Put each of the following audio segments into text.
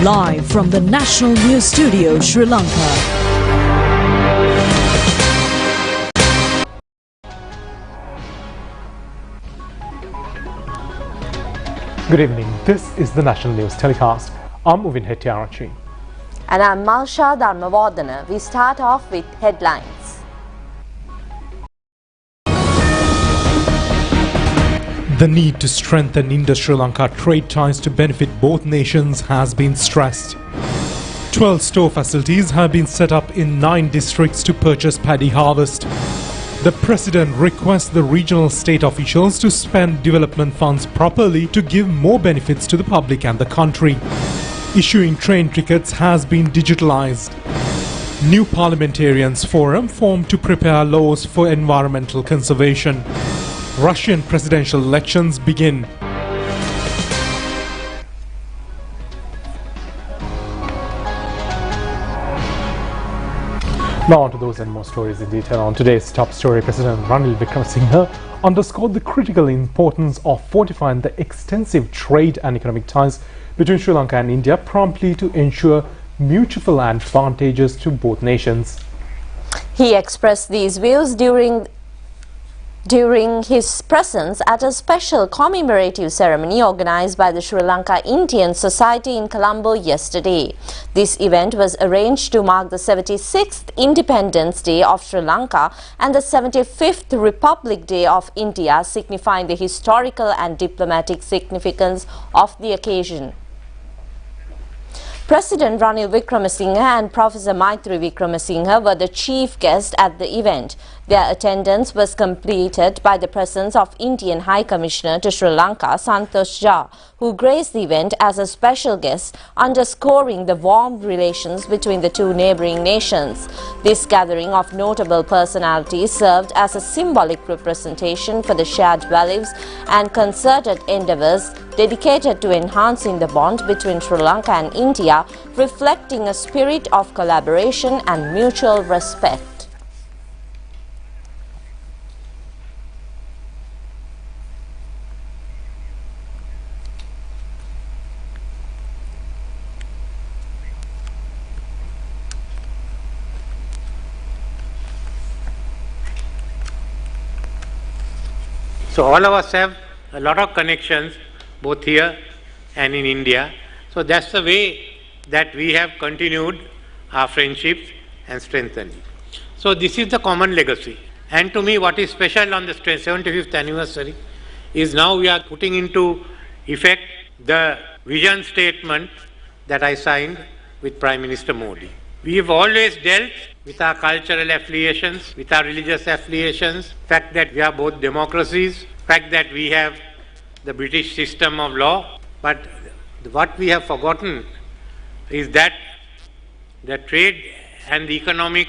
Live from the National News Studio, Sri Lanka. Good evening. This is the National News Telecast. I'm Uvin Hettiarachchi. And I'm Malsha Dharmavardhana. We start off with headlines. The need to strengthen India-Sri Lanka trade ties to benefit both nations has been stressed. 12 store facilities have been set up in 9 districts to purchase paddy harvest. The President requests the regional state officials to spend development funds properly to give more benefits to the public and the country. Issuing train tickets has been digitalized. New parliamentarians forum formed to prepare laws for environmental conservation. Russian presidential elections begin. Now on to those and more stories in detail. On today's top story, President Ranil Wickremesinghe underscored the critical importance of fortifying the extensive trade and economic ties between Sri Lanka and India promptly to ensure mutual advantages to both nations. He expressed these views during his presence at a special commemorative ceremony organized by the Sri Lanka Indian Society in Colombo yesterday. This event was arranged to mark the 76th Independence Day of Sri Lanka and the 75th Republic Day of India, signifying the historical and diplomatic significance of the occasion. President Ranil Wickremesinghe and Professor Maitri Wickremesinghe were the chief guests at the event. Their attendance was completed by the presence of Indian High Commissioner to Sri Lanka, Santosh Jha, who graced the event as a special guest, underscoring the warm relations between the two neighboring nations. This gathering of notable personalities served as a symbolic representation for the shared values and concerted endeavours dedicated to enhancing the bond between Sri Lanka and India, reflecting a spirit of collaboration and mutual respect. So all of us have a lot of connections both here and in India. So that's the way that we have continued our friendships and strengthened it. So this is the common legacy. And to me, what is special on the 75th anniversary is now we are putting into effect the vision statement that I signed with Prime Minister Modi. We have always dealt with our cultural affiliations, with our religious affiliations, fact that we are both democracies, fact that we have the British system of law, but what we have forgotten is that the trade and the economic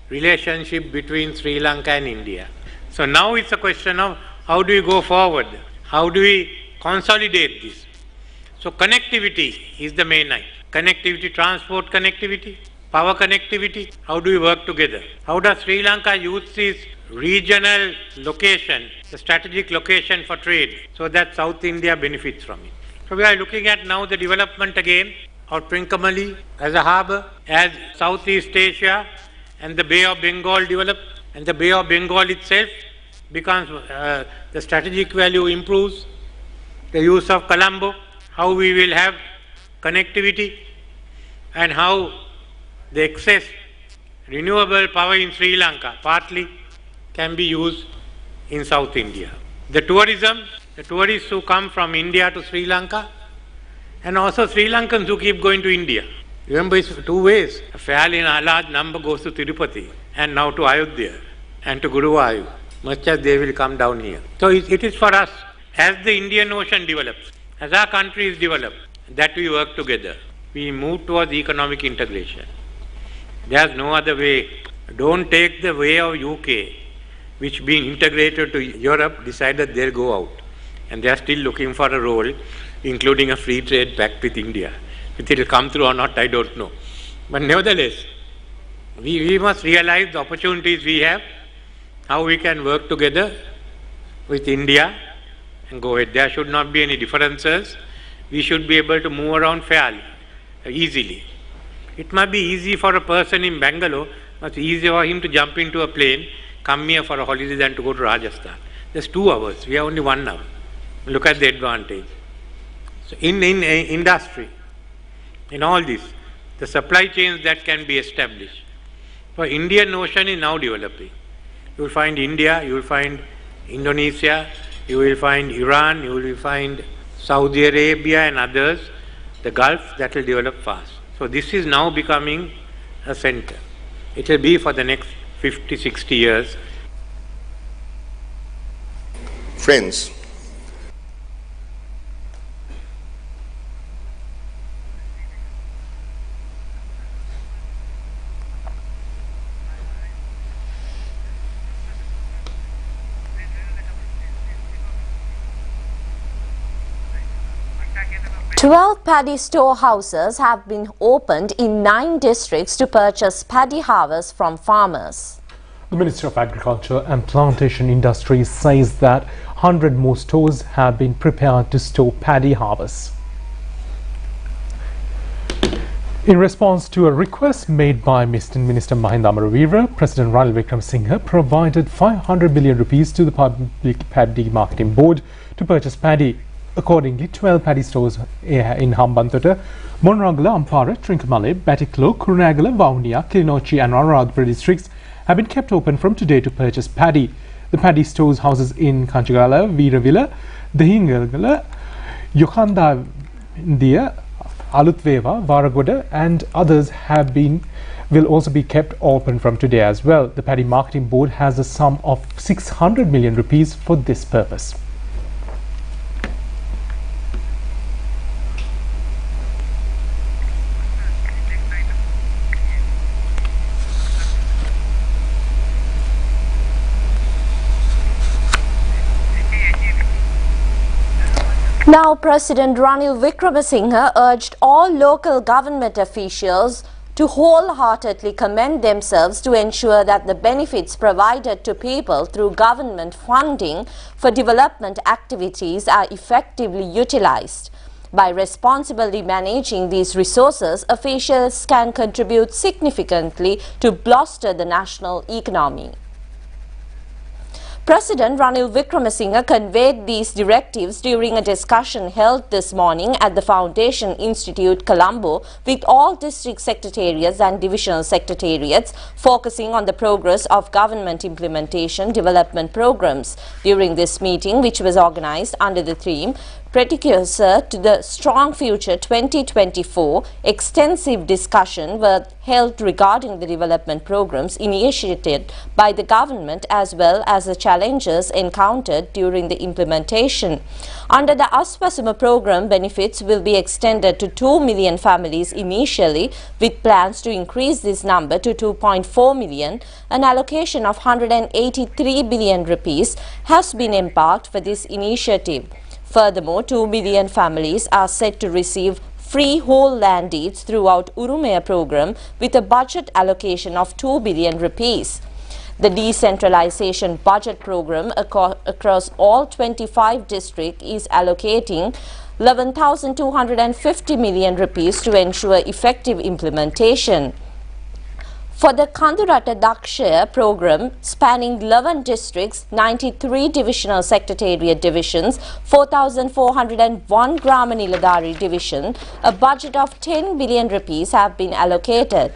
relationship between Sri Lanka and India. So now it's a question of how do we go forward? How do we consolidate this? So connectivity is the main item. Connectivity, transport connectivity, power connectivity, how do we work together? How does Sri Lanka use this regional location, the strategic location for trade, so that South India benefits from it? So we are looking at now the development again of Trincomalee as a harbour, as Southeast Asia and the Bay of Bengal develop, and the Bay of Bengal itself becomes, the strategic value improves, the use of Colombo, how we will have connectivity, and how the excess renewable power in Sri Lanka partly can be used in South India. The tourism, the tourists who come from India to Sri Lanka, and also Sri Lankans who keep going to India. Remember, it's two ways. A fairly large number goes to Tirupati and now to Ayodhya and to Guruvayur, much as they will come down here. So it is for us, as the Indian Ocean develops, as our countries develop, that we work together. We move towards economic integration. There's no other way. Don't take the way of UK, which being integrated to Europe decided they'll go out. And they are still looking for a role, including a free trade pact with India. If it will come through or not, I don't know. But nevertheless, we must realize the opportunities we have, how we can work together with India and go ahead. There should not be any differences. We should be able to move around fairly. easily. It might be easy for a person in Bangalore, much easier for him to jump into a plane, come here for a holiday than to go to Rajasthan. Just 2 hours, we have only 1 hour. Look at the advantage. So in industry, in all this, the supply chains that can be established. For Indian Ocean is now developing. You will find India, you will find Indonesia, you will find Iran, you will find Saudi Arabia and others, the Gulf, that will develop fast. So this is now becoming a center. It will be for the next 50, 60 years. Friends, "12 paddy storehouses have been opened in 9 districts to purchase paddy harvest from farmers." The Minister of Agriculture and Plantation Industries says that 100 more stores have been prepared to store paddy harvest. In response to a request made by Minister Mahinda Amaravira, President Ranil Wickremesinghe provided 500 billion rupees to the Public Paddy Marketing Board to purchase paddy. Accordingly, 12 paddy stores in Hambantota, Monrangala, Ampara, Trincomalee, Batticaloa, Kurunegala, Vavuniya, Kilinochchi and Anuradhapura districts have been kept open from today to purchase paddy. The paddy stores houses in Kanchigala, Veeravilla, Dahingala, Yokhandaindiya, Aluthweva, Varagoda and others will also be kept open from today as well. The Paddy Marketing Board has a sum of 600 million rupees for this purpose. Now, President Ranil Wickremesinghe urged all local government officials to wholeheartedly commend themselves to ensure that the benefits provided to people through government funding for development activities are effectively utilized. By responsibly managing these resources, officials can contribute significantly to bolster the national economy. President Ranil Wickremesinghe conveyed these directives during a discussion held this morning at the Foundation Institute, Colombo, with all district secretariats and divisional secretariats, focusing on the progress of government implementation development programs. During this meeting, which was organized under the theme "Precursor to the Strong Future 2024, extensive discussion were held regarding the development programs initiated by the government as well as the challenges encountered during the implementation. Under the Aswasuma program, benefits will be extended to 2 million families initially, with plans to increase this number to 2.4 million. An allocation of 183 billion rupees has been embarked for this initiative. Furthermore, 2 million families are set to receive free whole land deeds throughout Urumaya program with a budget allocation of 2 billion rupees. The decentralization budget program across all 25 districts is allocating 11,250 million rupees to ensure effective implementation. For the Kandurata Dakshaya program, spanning 11 districts, 93 divisional secretariat divisions, 4,401 Grama Niladhari division, a budget of 10 billion rupees have been allocated.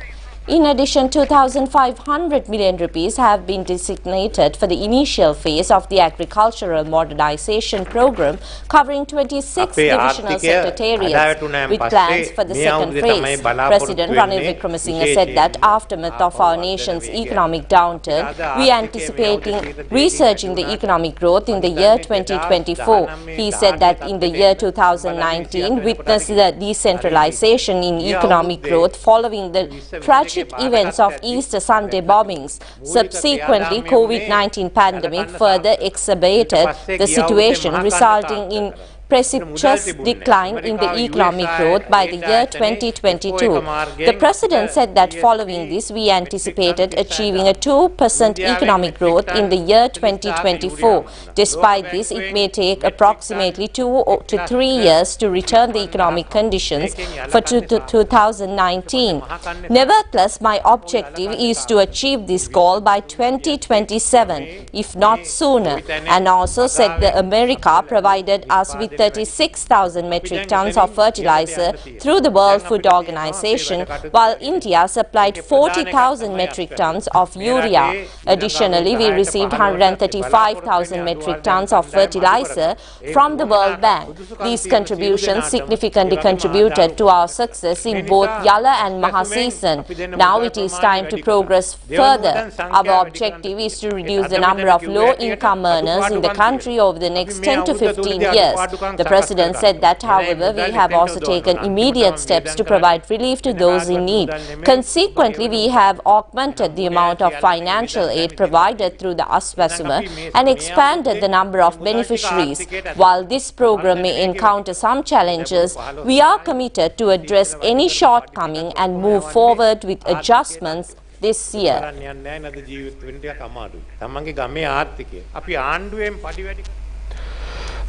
In addition, 2,500 million rupees have been designated for the initial phase of the agricultural modernization program, covering 26 divisional secretariats, with plans for the second phase. President Ranil Wickremesinghe said that aftermath of our nation's economic downturn, we are anticipating resurging the economic growth in the year 2024. He said that in the year 2019 witnessed the decentralization in economic growth following the tragic events of Easter Sunday bombings. Subsequently, COVID-19 pandemic further exacerbated the situation, resulting in precipitous decline in the economic growth by the year 2022. The President said that following this, we anticipated achieving a 2% economic growth in the year 2024. Despite this, it may take approximately 2 to 3 years to return the economic conditions for 2019. Nevertheless, my objective is to achieve this goal by 2027, if not sooner, and also said that America provided us with 36,000 metric tons of fertilizer through the World Food Organization, while India supplied 40,000 metric tons of urea. Additionally, we received 135,000 metric tons of fertilizer from the World Bank. These contributions significantly contributed to our success in both Yala and Maha season. Now it is time to progress further. Our objective is to reduce the number of low-income earners in the country over the next 10 to 15 years. The President said that, however, we have also taken immediate steps to provide relief to those in need. Consequently, we have augmented the amount of financial aid provided through the Aswasuma and expanded the number of beneficiaries. While this program may encounter some challenges, we are committed to address any shortcoming and move forward with adjustments this year.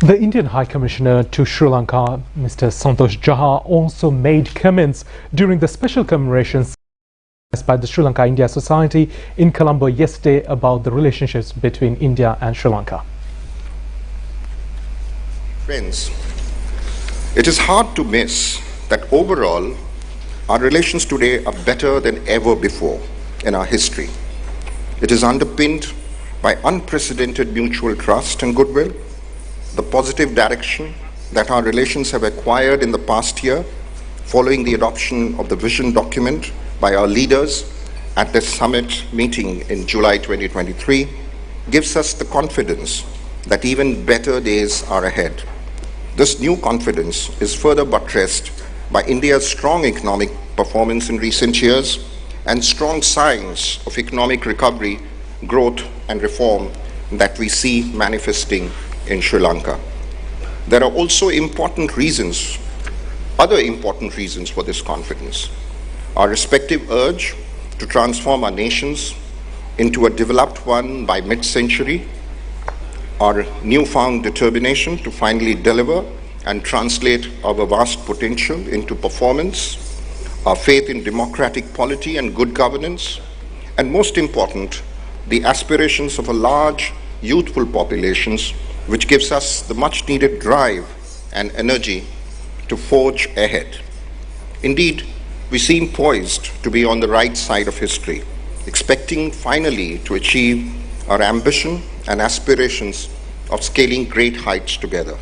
The Indian High Commissioner to Sri Lanka, Mr. Santosh Jha, also made comments during the special commemorations by the Sri Lanka-India Society in Colombo yesterday about the relationships between India and Sri Lanka. Friends, it is hard to miss that overall our relations today are better than ever before in our history. It is underpinned by unprecedented mutual trust and goodwill, the positive direction that our relations have acquired in the past year following the adoption of the vision document by our leaders at the summit meeting in July 2023 gives us the confidence that even better days are ahead. This new confidence is further buttressed by India's strong economic performance in recent years and strong signs of economic recovery, growth and reform that we see manifesting in Sri Lanka. There are also other important reasons for this confidence. Our respective urge to transform our nations into a developed one by mid-century, our newfound determination to finally deliver and translate our vast potential into performance, our faith in democratic polity and good governance, and most important, the aspirations of a large youthful populations, which gives us the much needed drive and energy to forge ahead. Indeed, we seem poised to be on the right side of history, expecting finally to achieve our ambition and aspirations of scaling great heights together.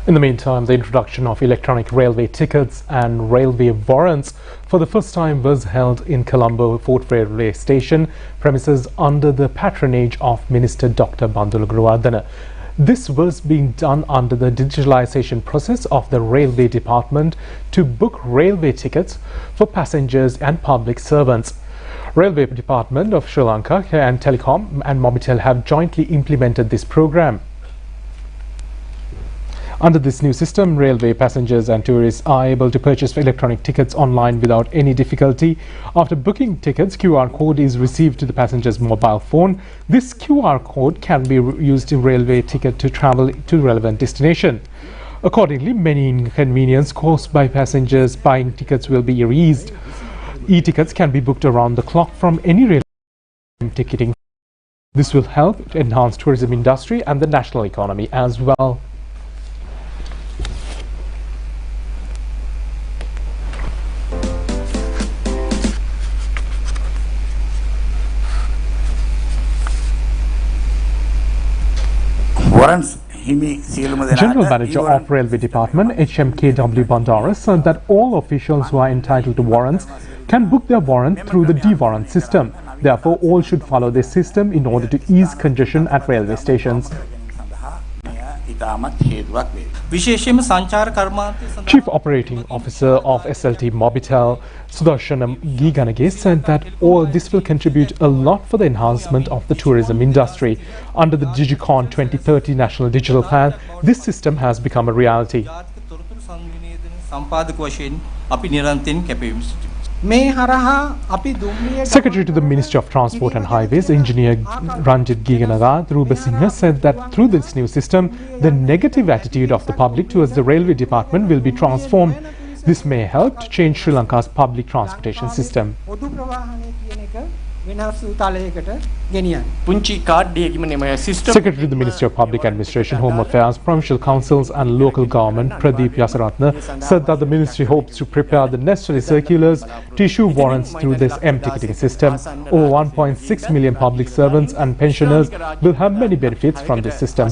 In the meantime, the introduction of electronic railway tickets and railway warrants for the first time was held in Colombo Fort Railway Station premises under the patronage of Minister Dr. Bandula Guruwardena. This was being done under the digitalization process of the Railway Department to book railway tickets for passengers and public servants. Railway Department of Sri Lanka and Telecom and Mobitel have jointly implemented this program. Under this new system, railway passengers and tourists are able to purchase electronic tickets online without any difficulty. After booking tickets, QR code is received to the passenger's mobile phone. This QR code can be used in railway ticket to travel to relevant destination. Accordingly, many inconveniences caused by passengers buying tickets will be erased. E-tickets can be booked around the clock from any railway ticketing. This will help to enhance tourism industry and the national economy as well. General Manager of Railway Department HMKW Bandara said that all officials who are entitled to warrants can book their warrant through the D-warrant system. Therefore, all should follow this system in order to ease congestion at railway stations. Chief Operating Officer of SLT Mobitel, Sudarshanam Giganage, said that all this will contribute a lot for the enhancement of the tourism industry. Under the Digicon 2030 National Digital Plan, this system has become a reality. Secretary to the Ministry of Transport and Highways, Engineer Ranjit Giganaga Rupasinghe, said that through this new system, the negative attitude of the public towards the railway department will be transformed. This may help to change Sri Lanka's public transportation system. Secretary to the Ministry of Public Administration, Home Affairs, Provincial Councils and Local Government, Pradeep Yasaratne, said that the ministry hopes to prepare the necessary circulars to issue warrants through this M-ticketing system. Over 1.6 million public servants and pensioners will have many benefits from this system.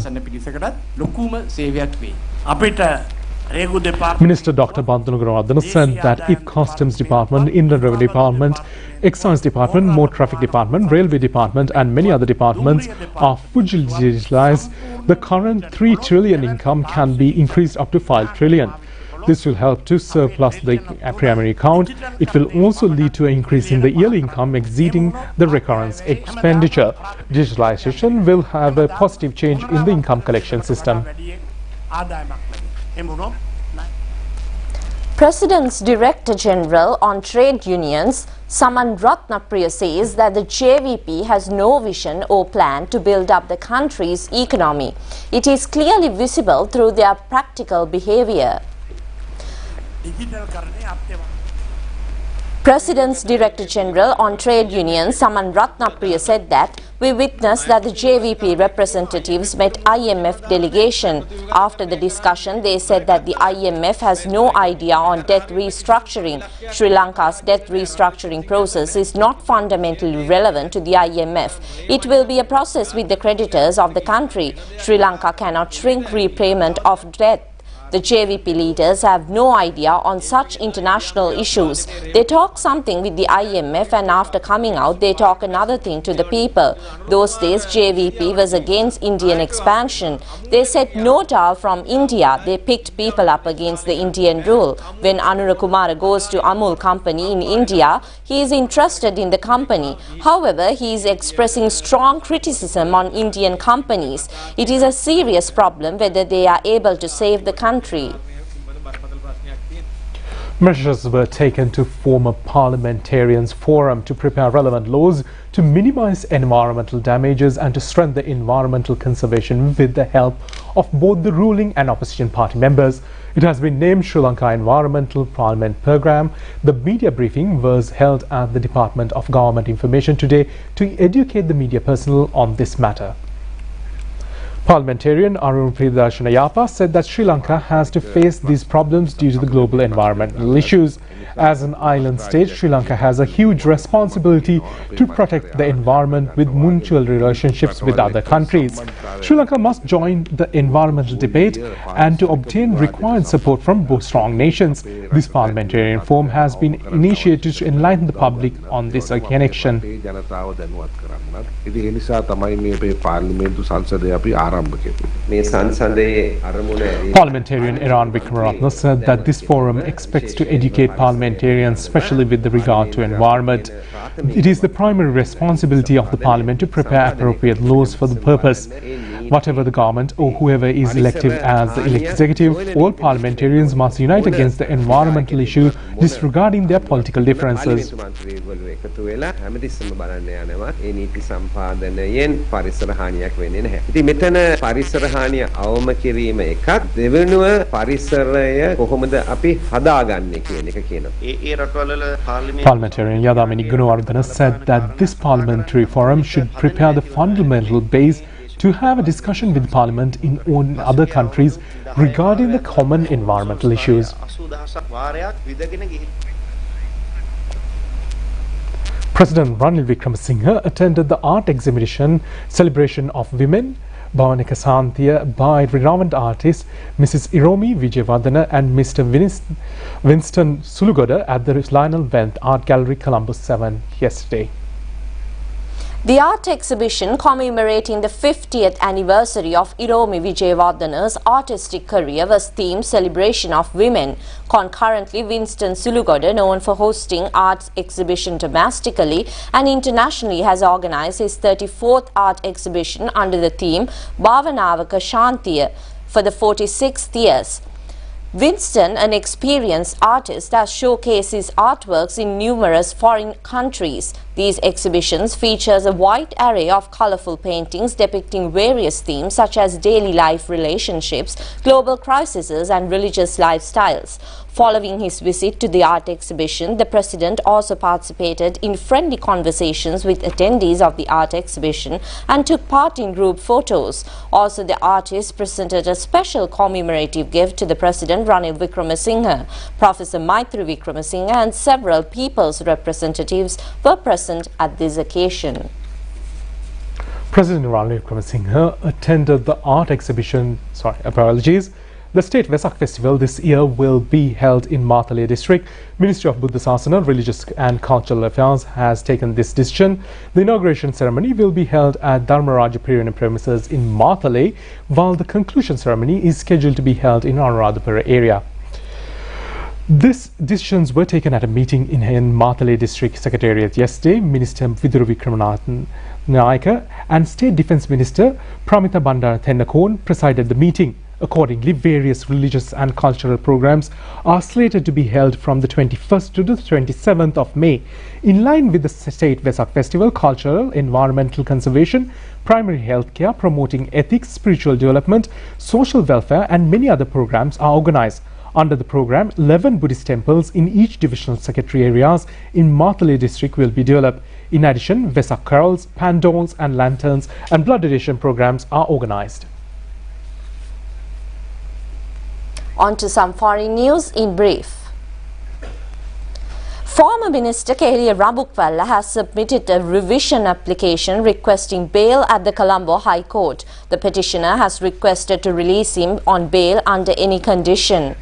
Minister Dr. Bantanu Gunawarddena said that if Customs Department, Inland Revenue Department, Excise Department, Motor Traffic Department, Railway Department and many other departments are fully digitalized, the current 3 trillion income can be increased up to 5 trillion. This will help to surplus the primary account. It will also lead to an increase in the yearly income exceeding the recurrence expenditure. Digitalization will have a positive change in the income collection system. President's Director General on Trade Unions, Saman Ratnapriya, says that the JVP has no vision or plan to build up the country's economy. It is clearly visible through their practical behavior. President's Director General on Trade Unions, Saman Ratnapriya, said that we witnessed that the JVP representatives met IMF delegation. After the discussion, they said that the IMF has no idea on debt restructuring. Sri Lanka's debt restructuring process is not fundamentally relevant to the IMF. It will be a process with the creditors of the country. Sri Lanka cannot shrink repayment of debt. The JVP leaders have no idea on such international issues. They talk something with the IMF and after coming out they talk another thing to the people. Those days JVP was against Indian expansion. They said no dal from India. They picked people up against the Indian rule. When Anura Kumara goes to Amul company in India, he is interested in the company. However, he is expressing strong criticism on Indian companies. It is a serious problem whether they are able to save the country. Measures were taken to form a parliamentarians forum to prepare relevant laws to minimize environmental damages and to strengthen environmental conservation with the help of both the ruling and opposition party members. It has been named Sri Lanka Environmental Parliament Programme. The media briefing was held at the Department of Government Information today to educate the media personnel on this matter. Parliamentarian Arun Priyadarshana said that Sri Lanka has to face these problems due to the global environmental issues. As an island state, Sri Lanka has a huge responsibility to protect the environment with mutual relationships with other countries. Sri Lanka must join the environmental debate and to obtain required support from both strong nations. This parliamentarian forum has been initiated to enlighten the public on this connection. Parliamentarian Iran Vikramaratne said that this forum expects to educate parliamentarians, especially with regard to environment. It is the primary responsibility of the parliament to prepare appropriate laws for the purpose. Whatever the government or whoever is elected as the executive, all parliamentarians must unite against the environmental issue, disregarding their political differences. Parliamentarian Yadamini Gunawarddena said that this parliamentary forum should prepare the fundamental base to have a discussion with Parliament in other countries regarding the common environmental issues. President Ranil Wickremesinghe attended the art exhibition Celebration of Women, Bhawanika Santhiya by renowned artists Mrs. Iromi Vijayawardena and Mr. Winston Sulugoda at the Lionel Wendt Art Gallery, Colombo 7 yesterday. The art exhibition commemorating the 50th anniversary of Iromi Vijayawardana's artistic career was themed Celebration of Women. Concurrently, Winston Sulugoda, known for hosting arts exhibition domestically and internationally, has organized his 34th art exhibition under the theme Bhavanavaka Shantiya for the 46th years. Winston, an experienced artist, has showcased his artworks in numerous foreign countries. These exhibitions features a wide array of colorful paintings depicting various themes such as daily life relationships, global crises and religious lifestyles. Following his visit to the art exhibition, the President also participated in friendly conversations with attendees of the art exhibition and took part in group photos. Also, the artist presented a special commemorative gift to the President Ranil Wickremesinghe. Professor Maitri Wickremesinghe and several people's representatives were present at this occasion. President Ranil Wickremesinghe attended the art exhibition, the Statevak Festival this year will be held in Matale district. Ministry of Buddha Sasana, Religious and Cultural Affairs has taken this decision. The inauguration ceremony will be held at Dharmaraja Piriyana premises in Matale, while the conclusion ceremony is scheduled to be held in Anuradhapura area. These decisions were taken at a meeting in Matale District Secretariat yesterday. Minister Vidura Vikramanathan Nayaka and State Defence Minister Pramita Bandara Tennakon presided the meeting. Accordingly, various religious and cultural programs are slated to be held from the 21st to the 27th of May. In line with the Statevak Festival, cultural, environmental conservation, primary health care, promoting ethics, spiritual development, social welfare and many other programs are organized. Under the program, 11 Buddhist temples in each divisional secretary areas in Matale district will be developed. In addition, Vesak carols, pandals and lanterns and blood donation programs are organized. On to some foreign news in brief. Former Minister Kehriya Rabukwalla has submitted a revision application requesting bail at the Colombo High Court. The petitioner has requested to release him on bail under any condition.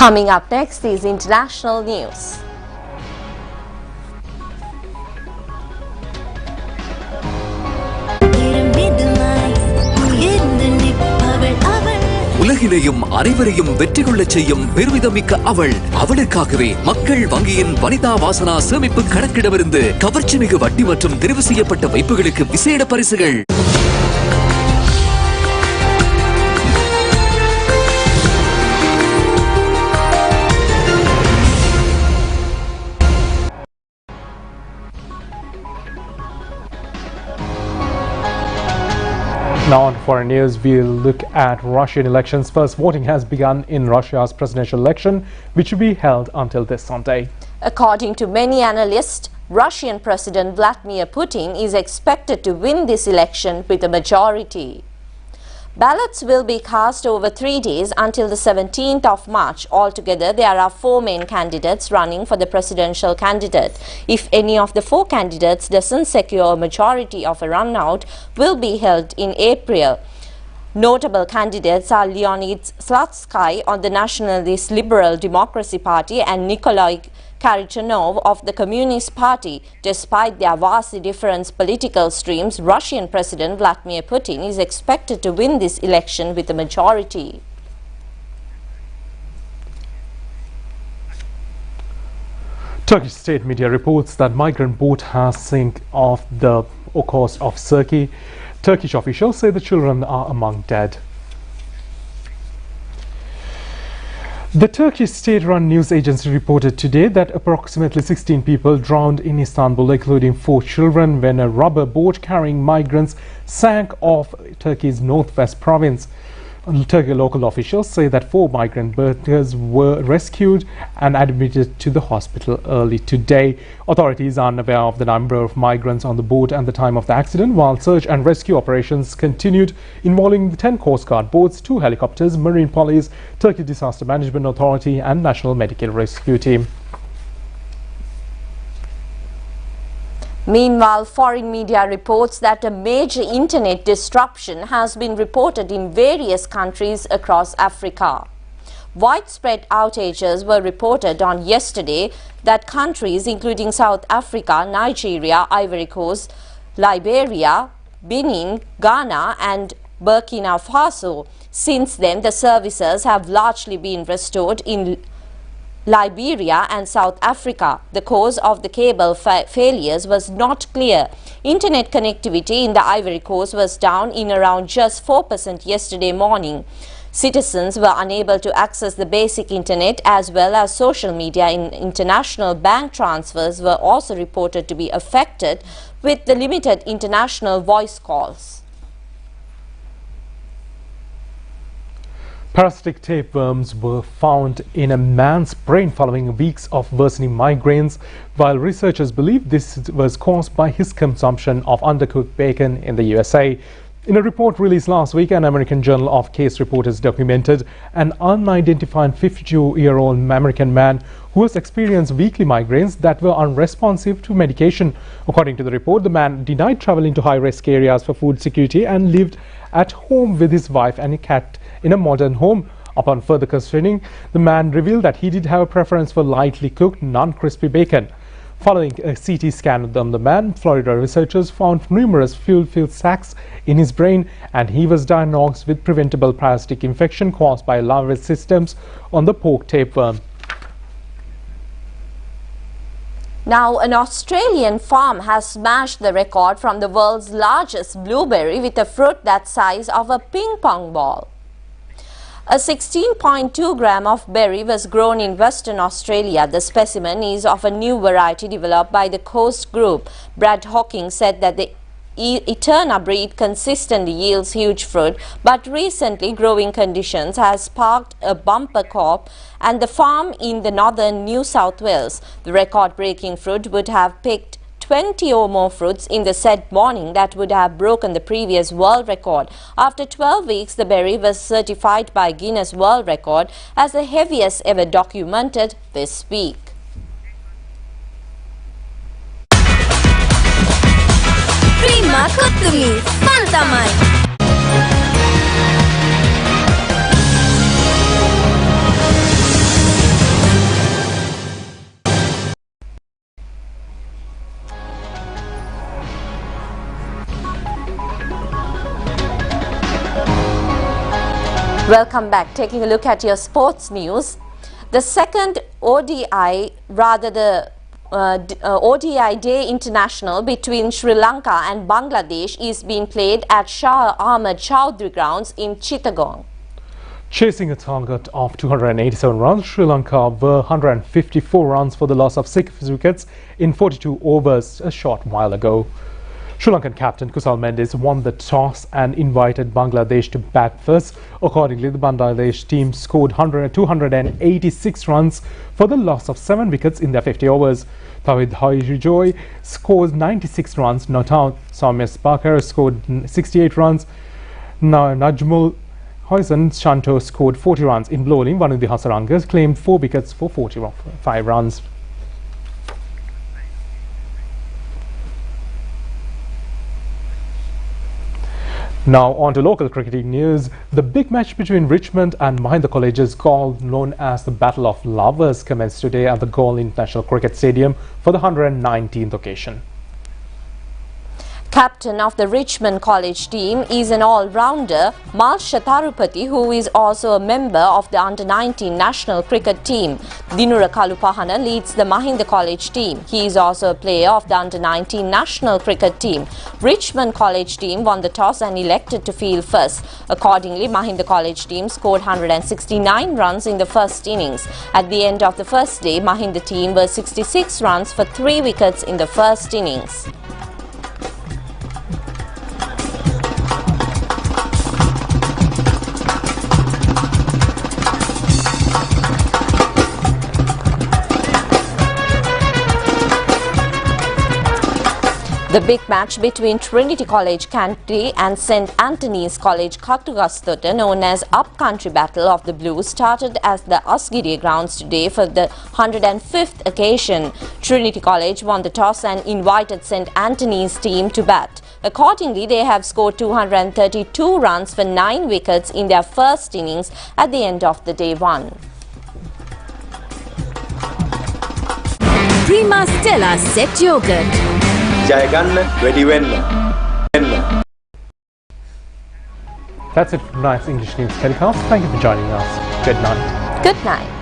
Coming up next is international news. உலகிலேயும் அனைவரையும் வெற்றி கொள்ளச் செய்யும் பெருமிதமிக்க அவளுக்காகவே மக்கள் வங்கியின் வனிதா வாசனா சேமிப்பு கணக்கிடமிருந்து கவர்ச்சி மிகு வட்டி மற்றும் தெரிவு செய்யப்பட்ட வைப்புகளுக்கு விசேட பரிசுகள். Now on to foreign news, we'll look at Russian elections. First, voting has begun in Russia's presidential election, which will be held until this Sunday. According to many analysts, Russian President Vladimir Putin is expected to win this election with a majority. Ballots will be cast over 3 days until the 17th of March. Altogether, there are 4 main candidates running for the presidential candidate. If any of the 4 candidates doesn't secure a majority of a runout, will be held in April. Notable candidates are Leonid Slutsky on the Nationalist Liberal Democracy Party and Nikolai Karichanov of the Communist Party. Despite their vastly different political streams, Russian President Vladimir Putin is expected to win this election with a majority. Turkish state media reports that migrant boat has sunk off the coast of Turkey. Turkish officials say the children are among dead. The Turkish state-run news agency reported today that approximately 16 people drowned in Istanbul, including 4 children, when a rubber boat carrying migrants sank off Turkey's northwest province. Turkey local officials say that 4 migrant workers were rescued and admitted to the hospital early today. Authorities are unaware of the number of migrants on the boat at the time of the accident, while search and rescue operations continued involving the 10 Coast Guard boats, 2 helicopters, Marine Police, Turkey Disaster Management Authority and National Medical Rescue Team. Meanwhile, foreign media reports that a major internet disruption has been reported in various countries across Africa. Widespread outages were reported on yesterday that countries including South Africa, Nigeria, Ivory Coast, Liberia, Benin, Ghana and Burkina Faso. Since then, the services have largely been restored in Liberia and South Africa. The cause of the cable failures was not clear. Internet connectivity in the Ivory Coast was down in around just 4% yesterday morning. Citizens were unable to access the basic internet as well as social media. International bank transfers were also reported to be affected with the limited international voice calls. Parasitic tapeworms were found in a man's brain following weeks of worsening migraines, while researchers believe this was caused by his consumption of undercooked bacon in the USA. In a report released last week, an American Journal of Case Reporters documented an unidentified 52-year-old American man who has experienced weekly migraines that were unresponsive to medication. According to the report, the man denied traveling to high-risk areas for food security and lived at home with his wife and a cat in a modern home. Upon further questioning, the man revealed that he did have a preference for lightly cooked, non-crispy bacon. Following a CT scan of the man, Florida researchers found numerous fuel-filled sacs in his brain, and he was diagnosed with preventable parasitic infection caused by larval systems on the pork tapeworm. Now, an Australian farm has smashed the record from the world's largest blueberry with a fruit that size of a ping pong ball. A 16.2 gram of berry was grown in Western Australia. The specimen is of a new variety developed by the Coast Group. Brad Hawkins said that the Eterna breed consistently yields huge fruit, but recently growing conditions has sparked a bumper crop and the farm in the northern New South Wales. The record-breaking fruit would have picked 20 or more fruits in the said morning that would have broken the previous world record. After 12 weeks, the berry was certified by Guinness World Record as the heaviest ever documented this week. Prima Kutumi, Fantamai. Welcome back. Taking a look at your sports news. The second ODI Day International between Sri Lanka and Bangladesh is being played at Shah Ahmad Chowdhury grounds in Chittagong. Chasing a target of 287 runs, Sri Lanka were 154 runs for the loss of 6 wickets in 42 overs a short while ago. Sri Lankan captain Kusal Mendis won the toss and invited Bangladesh to bat first. Accordingly, the Bangladesh team scored 286 runs for the loss of 7 wickets in their 50 overs. Tawhid Haijoy scored 96 runs not out. Soumya Sparker scored 68 runs. Najmul Hoisan Shanto scored 40 runs. In bowling, Vanidhi Hasarangas claimed 4 wickets for 45 runs. Now on to local cricketing news. The big match between Richmond and Mahinda College's Galle, known as the Battle of Lovers, commenced today at the Galle International Cricket Stadium for the 119th occasion. Captain of the Richmond College team is an all-rounder, Malsha Tharupati, who is also a member of the Under-19 national cricket team. Dinura Kalupahana leads the Mahinda College team. He is also a player of the Under-19 national cricket team. Richmond College team won the toss and elected to field first. Accordingly, Mahinda College team scored 169 runs in the first innings. At the end of the first day, Mahinda team was 66 runs for 3 wickets in the first innings. The big match between Trinity College Kanti and St. Anthony's College Katugastota, known as Upcountry Battle of the Blues, started at the Asgiri grounds today for the 105th occasion. Trinity College won the toss and invited St. Anthony's team to bat. Accordingly, they have scored 232 runs for 9 wickets in their first innings at the end of the day 1. Prima Stella Set Yogurt. That's it from Night's English News telecast. Thank you for joining us. Good night. Good night.